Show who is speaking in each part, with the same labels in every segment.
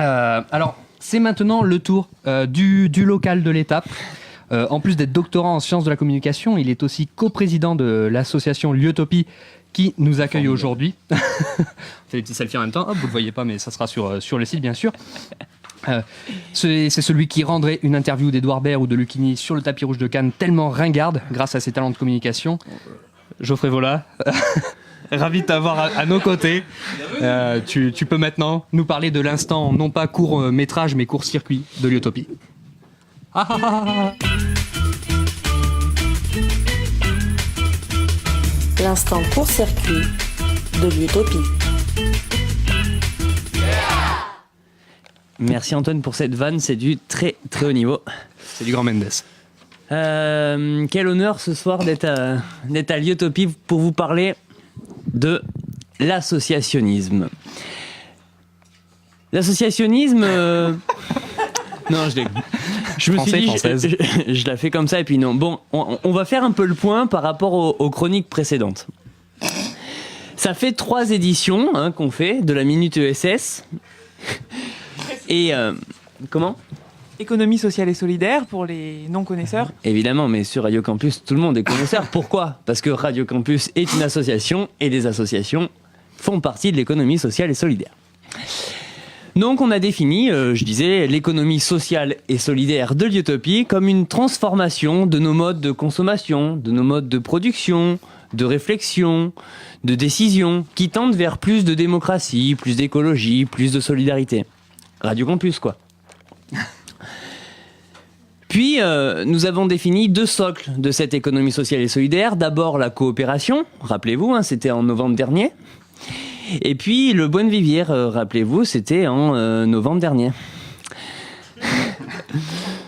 Speaker 1: Alors, c'est maintenant le tour du local de l'étape. En plus d'être doctorant en sciences de la communication, il est aussi coprésident de l'association Liotopie qui nous accueille aujourd'hui. On fait des petits selfies en même temps. Hop, vous ne le voyez pas, mais ça sera sur le site, bien sûr. C'est celui qui rendrait une interview d'Edouard Baird ou de Lucchini sur le tapis rouge de Cannes tellement ringarde grâce à ses talents de communication. Geoffrey Vola, ravi de t'avoir à nos côtés. Tu peux maintenant nous parler de l'instant, non pas court métrage, mais court circuit de Liotopie.
Speaker 2: L'instant court-circuit de l'utopie.
Speaker 3: Merci Antoine pour cette vanne, c'est du très très haut niveau.
Speaker 1: C'est du grand Mendes.
Speaker 3: Quel honneur ce soir d'être à l'utopie pour vous parler de l'associationnisme. L'associationnisme... Non, je me suis dit, je la fais comme ça et puis non. Bon, on va faire un peu le point par rapport aux chroniques précédentes. Ça fait 3 éditions qu'on fait de la Minute ESS. Et comment ?
Speaker 4: Économie sociale et solidaire pour les non-connaisseurs.
Speaker 3: Évidemment, mais sur Radio Campus, tout le monde est connaisseur. Pourquoi ? Parce que Radio Campus est une association et les associations font partie de l'économie sociale et solidaire. Donc on a défini, je disais, l'économie sociale et solidaire de l'utopie comme une transformation de nos modes de consommation, de nos modes de production, de réflexion, de décision, qui tendent vers plus de démocratie, plus d'écologie, plus de solidarité. Radio Campus, quoi. Puis, nous avons défini 2 socles de cette économie sociale et solidaire. D'abord, la coopération, rappelez-vous, c'était en novembre dernier. Et puis, le Buen Vivir, rappelez-vous, c'était en novembre dernier.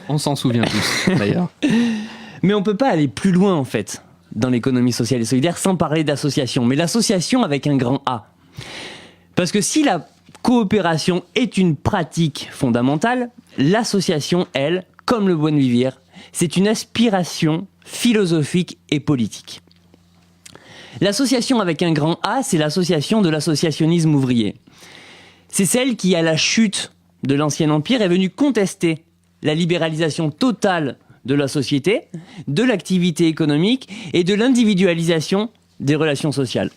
Speaker 1: On s'en souvient tous, d'ailleurs.
Speaker 3: Mais on ne peut pas aller plus loin, en fait, dans l'économie sociale et solidaire, sans parler d'association. Mais l'association avec un grand A. Parce que si la coopération est une pratique fondamentale, l'association, elle, comme le Buen Vivir, c'est une aspiration philosophique et politique. L'association avec un grand A, c'est l'association de l'associationnisme ouvrier. C'est celle qui, à la chute de l'Ancien Empire, est venue contester la libéralisation totale de la société, de l'activité économique et de l'individualisation des relations sociales.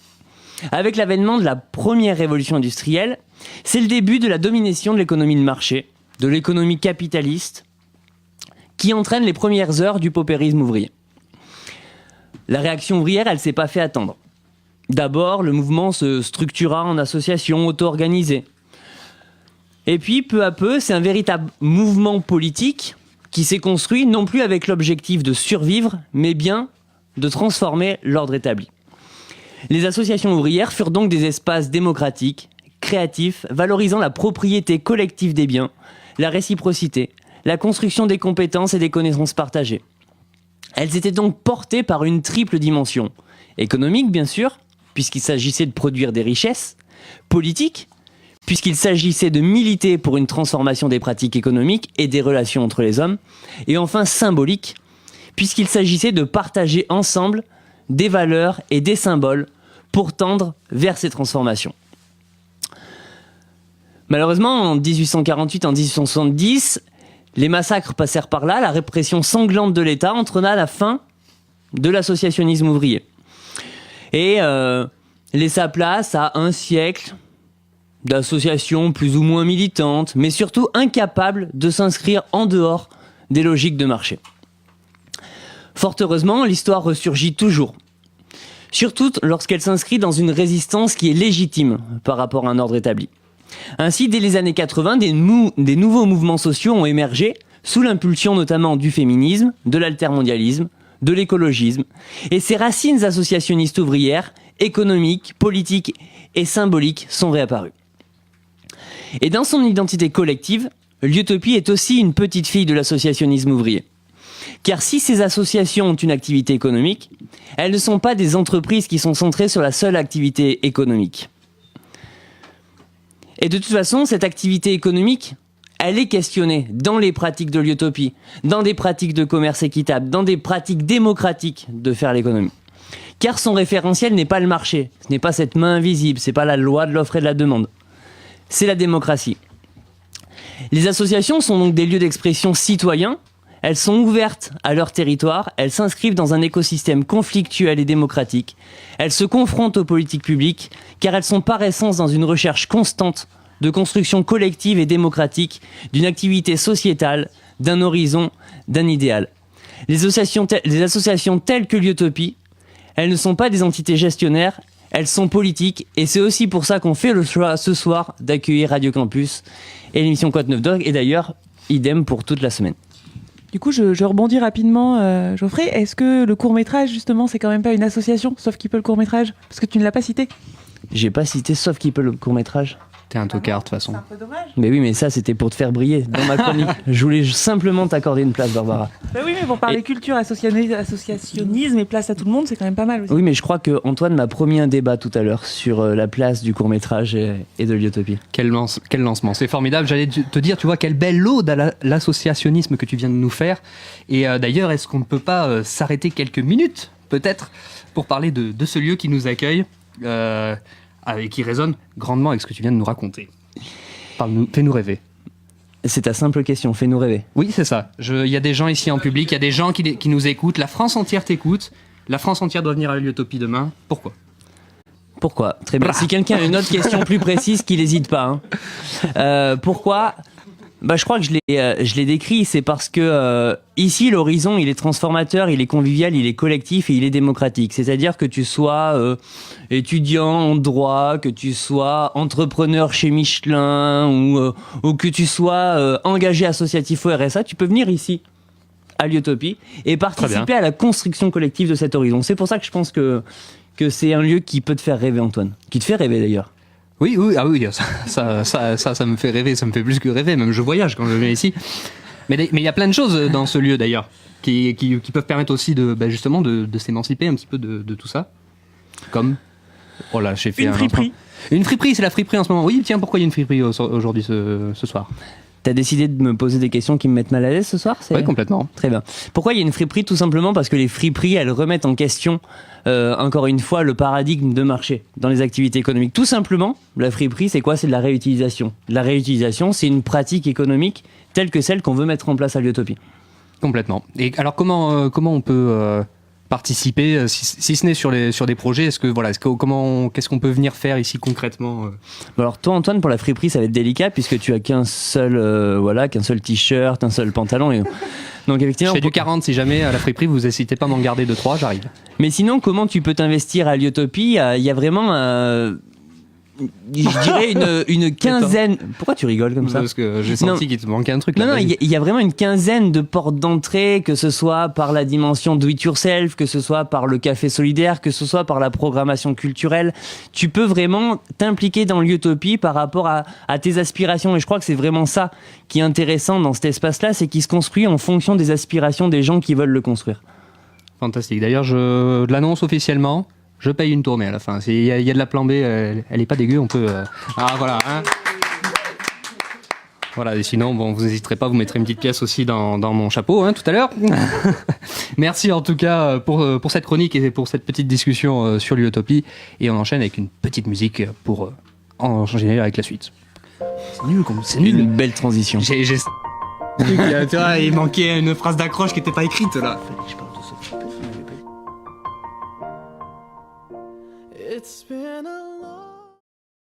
Speaker 3: Avec l'avènement de la première révolution industrielle, c'est le début de la domination de l'économie de marché, de l'économie capitaliste, qui entraîne les premières heures du paupérisme ouvrier. La réaction ouvrière, elle ne s'est pas fait attendre. D'abord, le mouvement se structura en associations auto-organisées. Et puis, peu à peu, c'est un véritable mouvement politique qui s'est construit non plus avec l'objectif de survivre, mais bien de transformer l'ordre établi. Les associations ouvrières furent donc des espaces démocratiques, créatifs, valorisant la propriété collective des biens, la réciprocité, la construction des compétences et des connaissances partagées. Elles étaient donc portées par une triple dimension. Économique, bien sûr, puisqu'il s'agissait de produire des richesses. Politique, puisqu'il s'agissait de militer pour une transformation des pratiques économiques et des relations entre les hommes. Et enfin, symbolique, puisqu'il s'agissait de partager ensemble des valeurs et des symboles pour tendre vers ces transformations. Malheureusement, en 1848, en 1870, les massacres passèrent par là, la répression sanglante de l'État entraîna la fin de l'associationnisme ouvrier. Et laissa place à un siècle d'associations plus ou moins militantes, mais surtout incapables de s'inscrire en dehors des logiques de marché. Fort heureusement, l'histoire ressurgit toujours. Surtout lorsqu'elle s'inscrit dans une résistance qui est légitime par rapport à un ordre établi. Ainsi, dès les années 80, des nouveaux mouvements sociaux ont émergé, sous l'impulsion notamment du féminisme, de l'altermondialisme, de l'écologisme, et ces racines associationnistes ouvrières, économiques, politiques et symboliques sont réapparues. Et dans son identité collective, l'utopie est aussi une petite fille de l'associationnisme ouvrier. Car si ces associations ont une activité économique, elles ne sont pas des entreprises qui sont centrées sur la seule activité économique. Et de toute façon, cette activité économique, elle est questionnée dans les pratiques de l'utopie, dans des pratiques de commerce équitable, dans des pratiques démocratiques de faire l'économie. Car son référentiel n'est pas le marché, ce n'est pas cette main invisible, ce n'est pas la loi de l'offre et de la demande. C'est la démocratie. Les associations sont donc des lieux d'expression citoyens. Elles sont ouvertes à leur territoire, elles s'inscrivent dans un écosystème conflictuel et démocratique. Elles se confrontent aux politiques publiques car elles sont par essence dans une recherche constante de construction collective et démocratique, d'une activité sociétale, d'un horizon, d'un idéal. Les associations telles que l'Utopie, elles ne sont pas des entités gestionnaires, elles sont politiques et c'est aussi pour ça qu'on fait le choix ce soir d'accueillir Radio Campus et l'émission Côte 9 Dog et d'ailleurs, idem pour toute la semaine.
Speaker 4: Du coup, je rebondis rapidement, Geoffrey. Est-ce que le court-métrage, justement, c'est quand même pas une association, sauf qui peut le court-métrage? Parce que tu ne l'as pas cité.
Speaker 3: J'ai pas cité sauf qui peut le court-métrage.
Speaker 1: T'es un tocard de toute façon.
Speaker 4: C'est un peu dommage.
Speaker 3: Mais oui, mais ça c'était pour te faire briller dans ma chronique. Je voulais simplement t'accorder une place, Barbara.
Speaker 4: Bah oui, mais pour parler culture, associationnisme et place à tout le monde, c'est quand même pas mal aussi.
Speaker 3: Oui, mais je crois que Antoine m'a promis un débat tout à l'heure sur la place du court-métrage et de l'Utopie.
Speaker 1: Quel lancement, c'est formidable. J'allais te dire, tu vois, quelle belle ode à l'associationnisme que tu viens de nous faire. Et d'ailleurs, est-ce qu'on ne peut pas s'arrêter quelques minutes, peut-être, pour parler de ce lieu qui nous accueille et qui résonne grandement avec ce que tu viens de nous raconter. Parle-nous, fais-nous rêver.
Speaker 3: C'est ta simple question, fais-nous rêver.
Speaker 1: Oui, c'est ça. Il y a des gens ici en public, il y a des gens qui nous écoutent. La France entière t'écoute. La France entière doit venir à l'Utopie demain. Pourquoi ?
Speaker 3: Pourquoi ? Très bien. Si quelqu'un a une autre question plus précise, qu'il n'hésite pas. Pourquoi ? Je crois que je l'ai décrit, c'est parce que ici l'horizon il est transformateur, il est convivial, il est collectif et il est démocratique. C'est-à-dire que tu sois étudiant en droit, que tu sois entrepreneur chez Michelin ou que tu sois engagé associatif au RSA, tu peux venir ici à l'Utopie et participer à la construction collective de cet horizon. C'est pour ça que je pense que c'est un lieu qui peut te faire rêver, Antoine, qui te fait rêver d'ailleurs.
Speaker 1: Oui, ça me fait rêver, ça me fait plus que rêver, même je voyage quand je viens ici. Mais il y a plein de choses dans ce lieu d'ailleurs, qui peuvent permettre aussi justement de s'émanciper un petit peu de tout ça. Comme, oh là, j'ai fait
Speaker 4: une friperie.
Speaker 1: Une friperie, c'est la friperie en ce moment. Oui, tiens, pourquoi il y a une friperie aujourd'hui, ce soir ?
Speaker 3: T'as décidé de me poser des questions qui me mettent mal à l'aise ce soir ?
Speaker 1: Oui, complètement.
Speaker 3: Très bien. Pourquoi il y a une friperie ? Tout simplement parce que les friperies, elles remettent en question, encore une fois, le paradigme de marché dans les activités économiques. Tout simplement, la friperie, c'est quoi ? C'est de la réutilisation. La réutilisation, c'est une pratique économique telle que celle qu'on veut mettre en place à l'Utopie.
Speaker 1: Complètement. Et alors, comment on peut participer, si ce n'est sur des projets, qu'est-ce qu'on peut venir faire ici concrètement
Speaker 3: Alors toi Antoine, pour la friperie ça va être délicat puisque tu as qu'un seul t-shirt, un seul pantalon et... Donc effectivement,
Speaker 1: je fais du 40 si jamais à la friperie vous n'hésitez pas à m'en garder 2-3, j'arrive.
Speaker 3: Mais sinon comment tu peux t'investir à l'Utopie ? Il y a vraiment je dirais une quinzaine. Pourquoi tu rigoles comme ça ?
Speaker 1: Parce que j'ai senti qu'il te manquait un truc. Là,
Speaker 3: non, il y a vraiment une quinzaine de portes d'entrée, que ce soit par la dimension do it yourself, que ce soit par le café solidaire, que ce soit par la programmation culturelle. Tu peux vraiment t'impliquer dans l'Utopie par rapport à tes aspirations. Et je crois que c'est vraiment ça qui est intéressant dans cet espace-là, c'est qu'il se construit en fonction des aspirations des gens qui veulent le construire.
Speaker 1: Fantastique. D'ailleurs, je l'annonce officiellement. Je paye une tournée à la fin. Il y a de la plan B, elle est pas dégueu, on peut... voilà. Hein. Voilà, et sinon, vous n'hésiterez pas, vous mettrez une petite pièce aussi dans mon chapeau tout à l'heure. Merci en tout cas pour cette chronique et pour cette petite discussion sur l'Utopie. Et on enchaîne avec une petite musique pour enchaîner avec la suite. C'est nul.
Speaker 3: Une belle transition.
Speaker 1: Tu vois, il manquait une phrase d'accroche qui n'était pas écrite là.
Speaker 5: It's been